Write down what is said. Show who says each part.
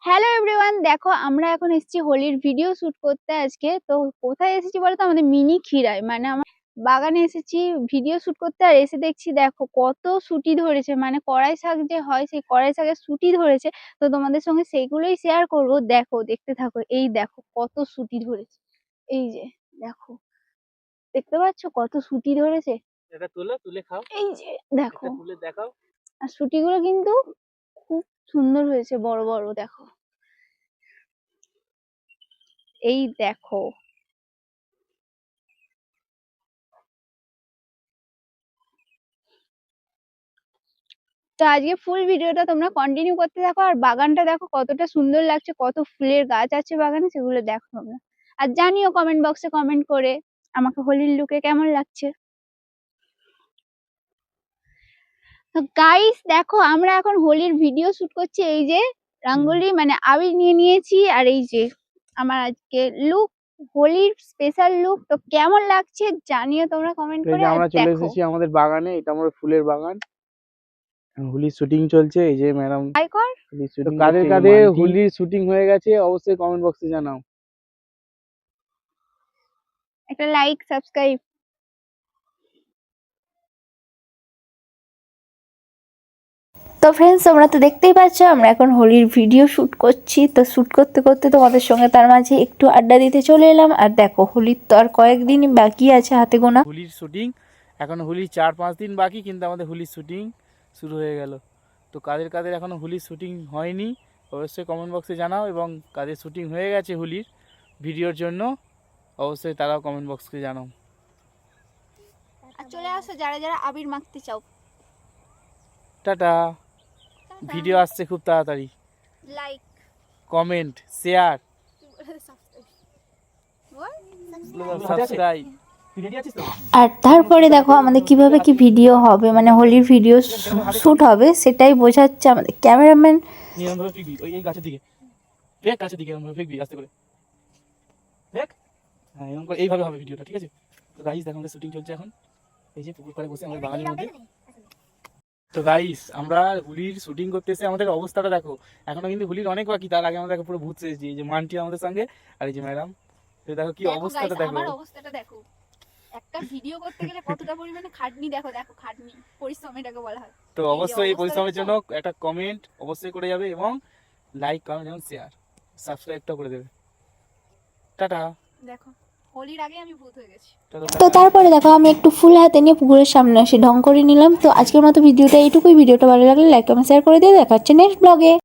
Speaker 1: Hello everyone, দেখো আমরা এখন এসেছি হোলির ভিডিও শুট করতে আজকে। তো কোথায় এসেছি বলতো? আমাদের মিনি খিরায়, মানে আমার বাগানে এসেছি ভিডিও শুট করতে। আর এসে দেখছি দেখো কত শুটি ধরেছে, মানে কড়াই শাক যে হয় সেই কড়াই শাকের শুটি ধরেছে। তো তোমাদের সঙ্গে সেইগুলোই শেয়ার করব। দেখো, দেখতে থাকো। এই দেখো কত শুটি ধরেছে। এই যে দেখো, দেখতে পাচ্ছ কত শুটি ধরেছে।
Speaker 2: এটা তুলে তুলে খাও।
Speaker 1: এই যে দেখো,
Speaker 2: এটা তুলে দেখাও।
Speaker 1: আর শুটিগুলো কিন্তু খুব সুন্দর হয়েছে, বড় বড়। দেখো, এই দেখো। তো আজকে ফুল ভিডিওটা তোমরা কন্টিনিউ করতে থাকো। আর বাগানটা দেখো কতটা সুন্দর লাগছে, কত ফুলের গাছ আছে বাগানে, সেগুলো দেখো তোমরা। আর জানিও কমেন্ট বক্সে কমেন্ট করে আমাকে হোলির লুকে কেমন লাগছে। তো গাইস দেখো, আমরা এখন হোলির ভিডিও শুট করছি। এই যে রঙ্গোলি মানে আবির নিয়ে নিয়েছি, আর এই যে আমার আজকে লুক, হোলির স্পেশাল লুক। তো কেমন লাগছে জানিও তোমরা কমেন্ট করে। আর
Speaker 2: আমরা চলে
Speaker 1: দেখো
Speaker 2: এসেছি আমাদের বাগানে। এটা আমাদের ফুলের বাগান। হোলির শুটিং চলছে। এই যে ম্যাডাম
Speaker 1: হাই কর।
Speaker 2: কাদের কাদের হোলির শুটিং হয়ে গেছে অবশ্যই কমেন্ট বক্সে জানাও।
Speaker 1: একটা লাইক, সাবস্ক্রাইব। তো ফ্রেন্ডস, তোমরা তো দেখতেই পাচ্ছ আমরা এখন হোলির ভিডিও শ্যুট করছি। তো শ্যুট করতে করতে তোমাদের সঙ্গে তার মাঝে একটু আড্ডা দিতে চলে এলাম। আর দেখো, হোলির তো আর কয়েকদিন বাকি আছে, হাতে গোনা।
Speaker 2: হোলির শুটিং এখন, হোলির 4-5 দিন বাকি, কিন্তু আমাদের হোলির শুটিং শুরু হয়ে গেল। তো কাদের কাদের এখনো হোলির শুটিং হয়নি অবশ্যই কমেন্ট বক্সে জানাও, এবং কাদের শুটিং হয়ে গেছে হোলির ভিডিওর জন্য অবশ্যই তারাও কমেন্ট বক্সে জানাও।
Speaker 1: আর চলে আসো যারা যারা আবির মাখতে চাও।
Speaker 2: টাটা। ভিডিও আসছে খুব তাড়াতাড়ি।
Speaker 1: Like,
Speaker 2: comment, share, subscribe.
Speaker 1: আর তারপরে দেখো আমাদের কিভাবে কি ভিডিও হবে, মানে হোলির ভিডিও শুট হবে, সেটাই বোঝাচ্ছে আমাদের ক্যামেরাম্যান।
Speaker 2: নিয়মভাবে ফিকবি ওই এই গাছের দিকে, দেখ গাছের দিকে এরকম ফিকবি আস্তে করে, দেখ। হ্যাঁ, এরকম করে এইভাবে হবে ভিডিওটা, ঠিক আছে? তো গাইস দেখো আমাদের শুটিং চলছে এখন। এই যে পুকুর পাড়ে বসে আমাদের বাগানের মধ্যে। তো গাইস আমরা হোলির শুটিং করতে এসে আমাদের অবস্থাটা দেখো। এখনো কিন্তু হোলির অনেক বাকি, তার আগে আমরা দেখো পুরো ভূত সেজেছি। এই যে মানটি আমাদের সঙ্গে, আর এই যে ম্যাডাম। তো দেখো কি অবস্থাটা দেখো।
Speaker 1: আমার অবস্থাটা দেখো। একটা ভিডিও করতে গেলে কতটা পরিমাণে খাটনি, দেখো দেখো খাটনি, পরিশ্রম এটাকে বলা হয়।
Speaker 2: তো অবশ্যই এই পরিশ্রমের জন্য একটা কমেন্ট অবশ্যই করে যাবে, এবং লাইক, কমেন্ট এবং শেয়ার, সাবস্ক্রাইবটা করে দেবে। টাটা।
Speaker 1: দেখো, হোলির আগে আমি ভূত হয়ে গেছি।
Speaker 2: তো
Speaker 1: তারপরে দেখো আমি একটু ফুল হাতে নিয়ে পুকুরের সামনে এসে ঢং করে নিলাম। তো আজকের মতো ভিডিওটা এইটুকুই। ভিডিওটা ভালো লাগলে লাইক, কমেন্ট, শেয়ার করে দিয়ে দেখা হচ্ছে নেক্সট ব্লগে।